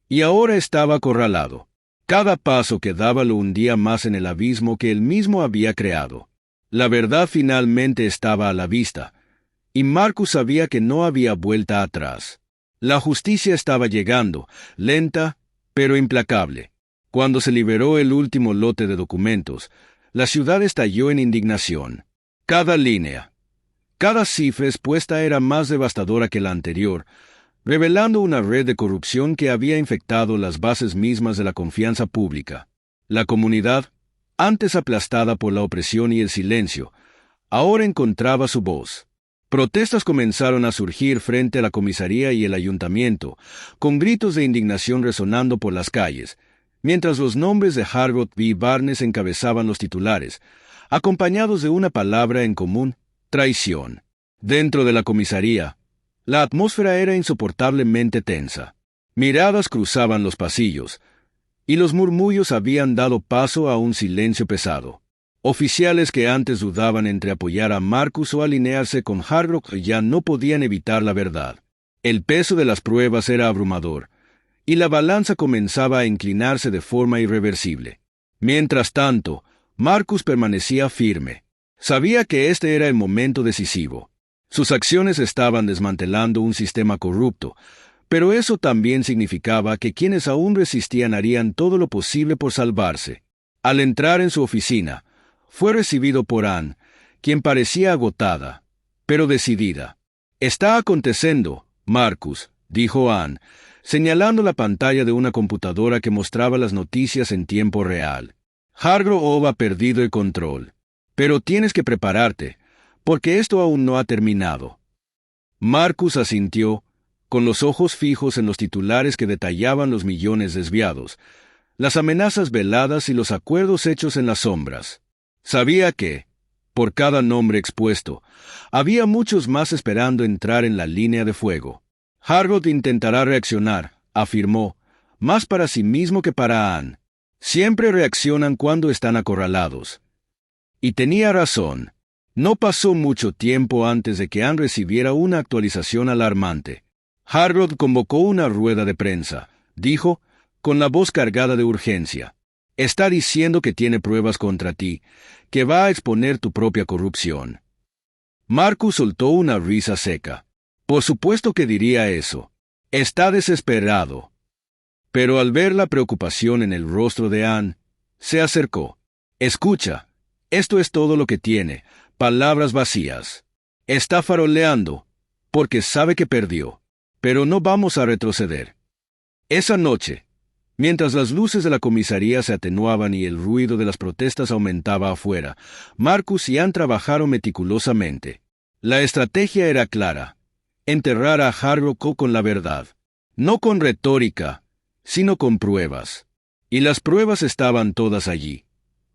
y ahora estaba acorralado. Cada paso que daba lo hundía más en el abismo que él mismo había creado. La verdad finalmente estaba a la vista, y Marcus sabía que no había vuelta atrás. La justicia estaba llegando, lenta, pero implacable. Cuando se liberó el último lote de documentos, la ciudad estalló en indignación. Cada línea, cada cifra expuesta era más devastadora que la anterior, revelando una red de corrupción que había infectado las bases mismas de la confianza pública. La comunidad, antes aplastada por la opresión y el silencio, ahora encontraba su voz. Protestas comenzaron a surgir frente a la comisaría y el ayuntamiento, con gritos de indignación resonando por las calles, mientras los nombres de Hargrove y Barnes encabezaban los titulares, acompañados de una palabra en común: traición. Dentro de la comisaría, la atmósfera era insoportablemente tensa. Miradas cruzaban los pasillos, y los murmullos habían dado paso a un silencio pesado. Oficiales que antes dudaban entre apoyar a Marcus o alinearse con Hargrove ya no podían evitar la verdad. El peso de las pruebas era abrumador, y la balanza comenzaba a inclinarse de forma irreversible. Mientras tanto, Marcus permanecía firme. Sabía que este era el momento decisivo. Sus acciones estaban desmantelando un sistema corrupto, pero eso también significaba que quienes aún resistían harían todo lo posible por salvarse. Al entrar en su oficina, fue recibido por Anne, quien parecía agotada, pero decidida. «Está aconteciendo, Marcus», dijo Ann, señalando la pantalla de una computadora que mostraba las noticias en tiempo real. Hargrove ha perdido el control. Pero tienes que prepararte, porque esto aún no ha terminado. Marcus asintió, con los ojos fijos en los titulares que detallaban los millones desviados, las amenazas veladas y los acuerdos hechos en las sombras. Sabía que, por cada nombre expuesto, había muchos más esperando entrar en la línea de fuego. Hargrove intentará reaccionar, afirmó, más para sí mismo que para Ann. Siempre reaccionan cuando están acorralados. Y tenía razón. No pasó mucho tiempo antes de que Ann recibiera una actualización alarmante. Hargrove convocó una rueda de prensa, dijo, con la voz cargada de urgencia. Está diciendo que tiene pruebas contra ti, que va a exponer tu propia corrupción. Marcus soltó una risa seca. Por supuesto que diría eso. Está desesperado. Pero al ver la preocupación en el rostro de Ann, se acercó. Escucha, esto es todo lo que tiene, palabras vacías. Está faroleando, porque sabe que perdió. Pero no vamos a retroceder. Esa noche, mientras las luces de la comisaría se atenuaban y el ruido de las protestas aumentaba afuera, Marcus y Ann trabajaron meticulosamente. La estrategia era clara: enterrar a Hargrove con la verdad. No con retórica, sino con pruebas. Y las pruebas estaban todas allí.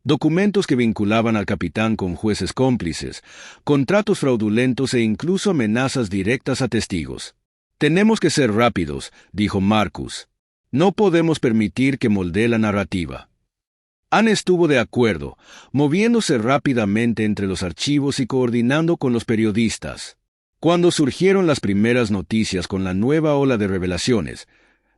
Documentos que vinculaban al capitán con jueces cómplices, contratos fraudulentos e incluso amenazas directas a testigos. Tenemos que ser rápidos, dijo Marcus. No podemos permitir que moldee la narrativa. Ann estuvo de acuerdo, moviéndose rápidamente entre los archivos y coordinando con los periodistas. Cuando surgieron las primeras noticias con la nueva ola de revelaciones,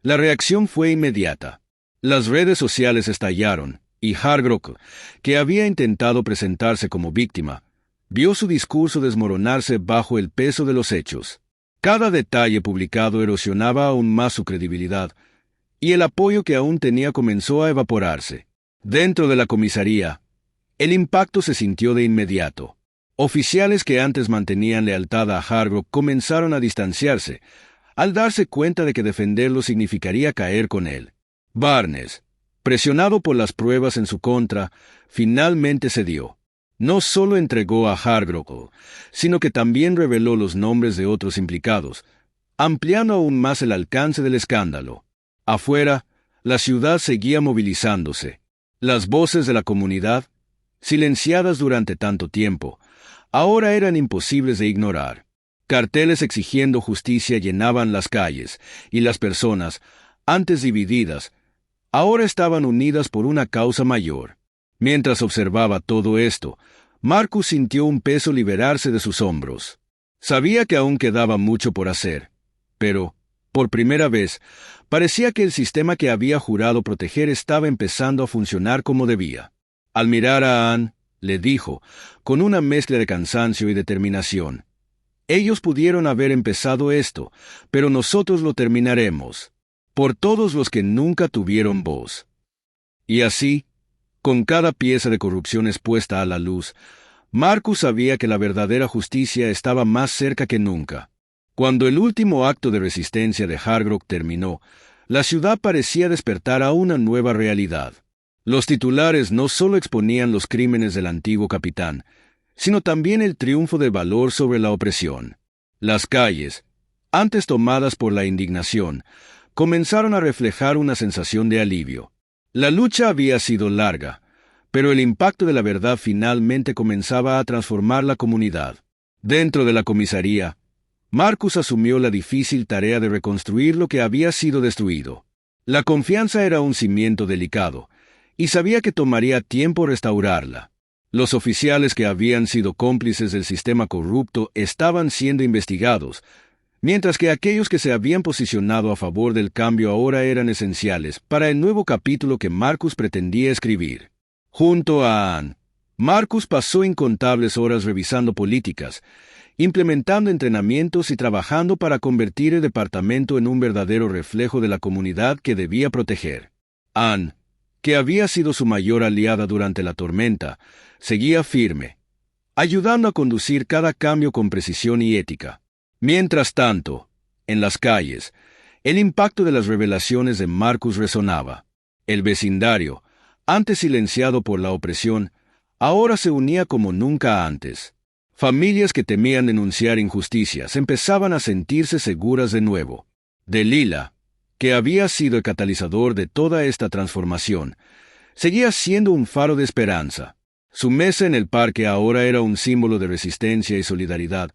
la reacción fue inmediata. Las redes sociales estallaron, y Hargrove, que había intentado presentarse como víctima, vio su discurso desmoronarse bajo el peso de los hechos. Cada detalle publicado erosionaba aún más su credibilidad, y el apoyo que aún tenía comenzó a evaporarse. Dentro de la comisaría, el impacto se sintió de inmediato. Oficiales que antes mantenían lealtad a Hargrove comenzaron a distanciarse, al darse cuenta de que defenderlo significaría caer con él. Barnes, presionado por las pruebas en su contra, finalmente cedió. No solo entregó a Hargrove, sino que también reveló los nombres de otros implicados, ampliando aún más el alcance del escándalo. Afuera, la ciudad seguía movilizándose. Las voces de la comunidad, silenciadas durante tanto tiempo, ahora eran imposibles de ignorar. Carteles exigiendo justicia llenaban las calles, y las personas, antes divididas, ahora estaban unidas por una causa mayor. Mientras observaba todo esto, Marcus sintió un peso liberarse de sus hombros. Sabía que aún quedaba mucho por hacer, pero, por primera vez, parecía que el sistema que había jurado proteger estaba empezando a funcionar como debía. Al mirar a Ann, le dijo, con una mezcla de cansancio y determinación: ellos pudieron haber empezado esto, pero nosotros lo terminaremos. Por todos los que nunca tuvieron voz. Y así, con cada pieza de corrupción expuesta a la luz, Marcus sabía que la verdadera justicia estaba más cerca que nunca. Cuando el último acto de resistencia de Hargrove terminó, la ciudad parecía despertar a una nueva realidad. Los titulares no solo exponían los crímenes del antiguo capitán, sino también el triunfo del valor sobre la opresión. Las calles, antes tomadas por la indignación, comenzaron a reflejar una sensación de alivio. La lucha había sido larga, pero el impacto de la verdad finalmente comenzaba a transformar la comunidad. Dentro de la comisaría, Marcus asumió la difícil tarea de reconstruir lo que había sido destruido. La confianza era un cimiento delicado, y sabía que tomaría tiempo restaurarla. Los oficiales que habían sido cómplices del sistema corrupto estaban siendo investigados, mientras que aquellos que se habían posicionado a favor del cambio ahora eran esenciales para el nuevo capítulo que Marcus pretendía escribir. Junto a Ann, Marcus pasó incontables horas revisando políticas, implementando entrenamientos y trabajando para convertir el departamento en un verdadero reflejo de la comunidad que debía proteger. Ann, que había sido su mayor aliada durante la tormenta, seguía firme, ayudando a conducir cada cambio con precisión y ética. Mientras tanto, en las calles, El impacto de las revelaciones de Marcus resonaba. El vecindario, antes silenciado por la opresión, ahora se unía como nunca antes. Familias que temían denunciar injusticias empezaban a sentirse seguras de nuevo. Delilah, que había sido el catalizador de toda esta transformación, seguía siendo un faro de esperanza. Su mesa en el parque ahora era un símbolo de resistencia y solidaridad,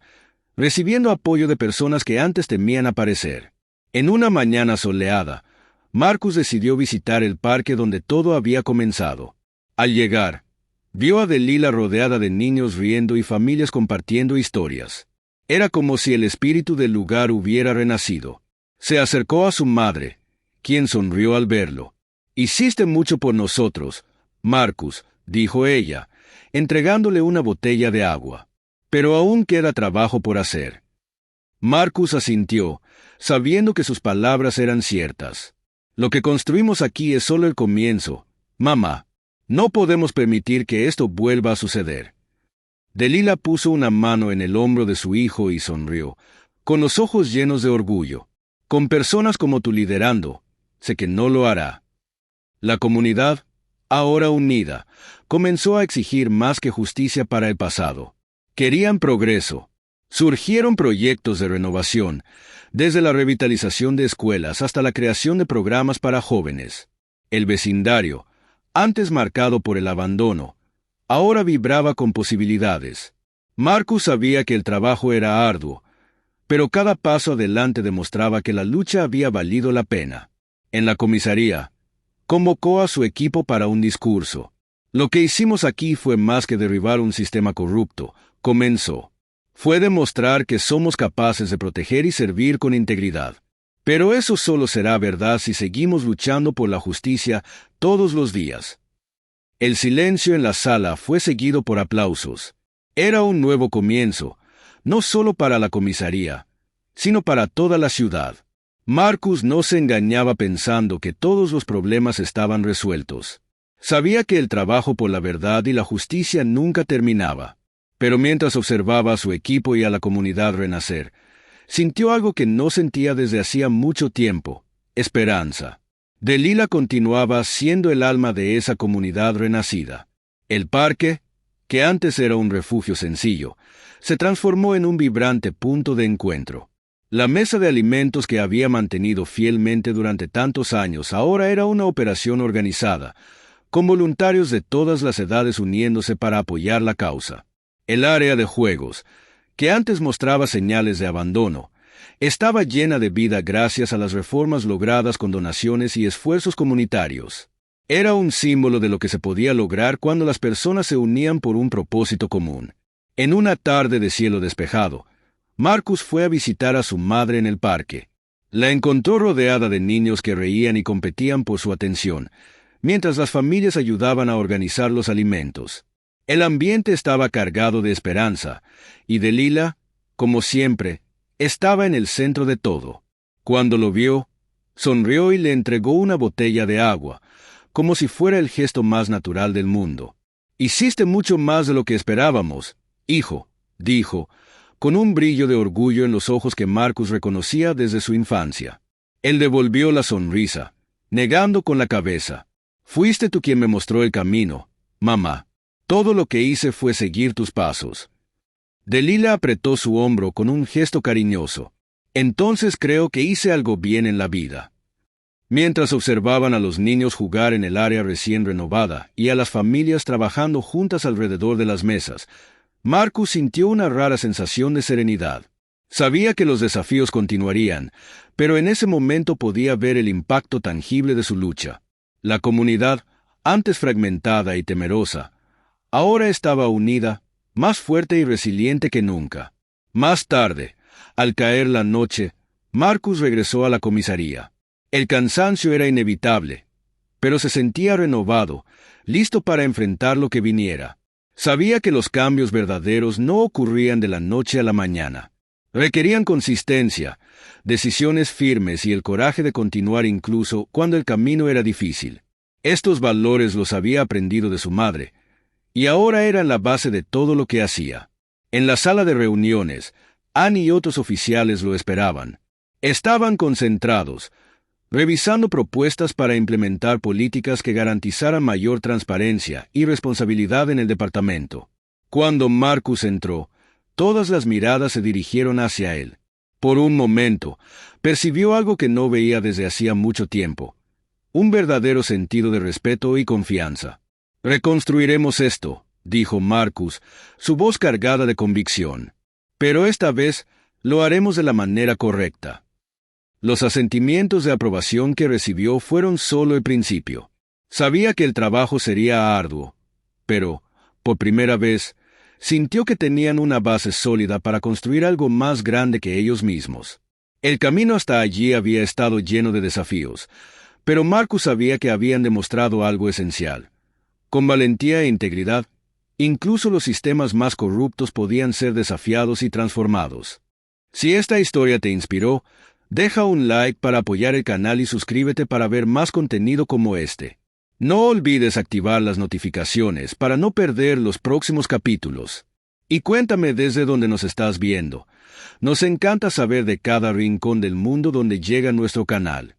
recibiendo apoyo de personas que antes temían aparecer. En una mañana soleada, Marcus decidió visitar el parque donde todo había comenzado. Al llegar, vio a Delilah rodeada de niños riendo y familias compartiendo historias. Era como si el espíritu del lugar hubiera renacido. Se acercó a su madre, quien sonrió al verlo. «Hiciste mucho por nosotros, Marcus», dijo ella, entregándole una botella de agua. «Pero aún queda trabajo por hacer». Marcus asintió, sabiendo que sus palabras eran ciertas. «Lo que construimos aquí es solo el comienzo, mamá. No podemos permitir que esto vuelva a suceder». Delilah puso una mano en el hombro de su hijo y sonrió, con los ojos llenos de orgullo. «Con personas como tú liderando, sé que no lo hará». La comunidad, ahora unida, comenzó a exigir más que justicia para el pasado. Querían progreso. Surgieron proyectos de renovación, desde la revitalización de escuelas hasta la creación de programas para jóvenes. El vecindario, antes marcado por el abandono, ahora vibraba con posibilidades. Marcus sabía que el trabajo era arduo, pero cada paso adelante demostraba que la lucha había valido la pena. En la comisaría, convocó a su equipo para un discurso. «Lo que hicimos aquí fue más que derribar un sistema corrupto», comenzó. «Fue demostrar que somos capaces de proteger y servir con integridad. Pero eso solo será verdad si seguimos luchando por la justicia todos los días». El silencio en la sala fue seguido por aplausos. Era un nuevo comienzo, no solo para la comisaría, sino para toda la ciudad. Marcus no se engañaba pensando que todos los problemas estaban resueltos. Sabía que el trabajo por la verdad y la justicia nunca terminaba. Pero mientras observaba a su equipo y a la comunidad renacer, sintió algo que no sentía desde hacía mucho tiempo: esperanza. Delilah continuaba siendo el alma de esa comunidad renacida. El parque, que antes era un refugio sencillo, se transformó en un vibrante punto de encuentro. La mesa de alimentos que había mantenido fielmente durante tantos años ahora era una operación organizada, con voluntarios de todas las edades uniéndose para apoyar la causa. El área de juegos, que antes mostraba señales de abandono, estaba llena de vida gracias a las reformas logradas con donaciones y esfuerzos comunitarios. Era un símbolo de lo que se podía lograr cuando las personas se unían por un propósito común. En una tarde de cielo despejado, Marcus fue a visitar a su madre en el parque. La encontró rodeada de niños que reían y competían por su atención, mientras las familias ayudaban a organizar los alimentos. El ambiente estaba cargado de esperanza, y Delilah, como siempre, estaba en el centro de todo. Cuando lo vio, sonrió y le entregó una botella de agua, como si fuera el gesto más natural del mundo. «Hiciste mucho más de lo que esperábamos, hijo», dijo, con un brillo de orgullo en los ojos que Marcus reconocía desde su infancia. Él devolvió la sonrisa, negando con la cabeza. «Fuiste tú quien me mostró el camino, mamá. Todo lo que hice fue seguir tus pasos». Delilah apretó su hombro con un gesto cariñoso. «Entonces creo que hice algo bien en la vida». Mientras observaban a los niños jugar en el área recién renovada y a las familias trabajando juntas alrededor de las mesas, Marcus sintió una rara sensación de serenidad. Sabía que los desafíos continuarían, pero en ese momento podía ver el impacto tangible de su lucha. La comunidad, antes fragmentada y temerosa, ahora estaba unida, más fuerte y resiliente que nunca. Más tarde, al caer la noche, Marcus regresó a la comisaría. El cansancio era inevitable, pero se sentía renovado, listo para enfrentar lo que viniera. Sabía que los cambios verdaderos no ocurrían de la noche a la mañana. Requerían consistencia, decisiones firmes y el coraje de continuar incluso cuando el camino era difícil. Estos valores los había aprendido de su madre, y ahora eran la base de todo lo que hacía. En la sala de reuniones, Annie y otros oficiales lo esperaban. Estaban concentrados, revisando propuestas para implementar políticas que garantizaran mayor transparencia y responsabilidad en el departamento. Cuando Marcus entró, todas las miradas se dirigieron hacia él. Por un momento, percibió algo que no veía desde hacía mucho tiempo: un verdadero sentido de respeto y confianza. «Reconstruiremos esto», dijo Marcus, su voz cargada de convicción. «Pero esta vez lo haremos de la manera correcta». Los asentimientos de aprobación que recibió fueron solo el principio. Sabía que el trabajo sería arduo, pero, por primera vez, sintió que tenían una base sólida para construir algo más grande que ellos mismos. El camino hasta allí había estado lleno de desafíos, pero Marcus sabía que habían demostrado algo esencial. Con valentía e integridad, incluso los sistemas más corruptos podían ser desafiados y transformados. Si esta historia te inspiró, deja un like para apoyar el canal y suscríbete para ver más contenido como este. No olvides activar las notificaciones para no perder los próximos capítulos. Y cuéntame desde donde nos estás viendo. Nos encanta saber de cada rincón del mundo donde llega nuestro canal.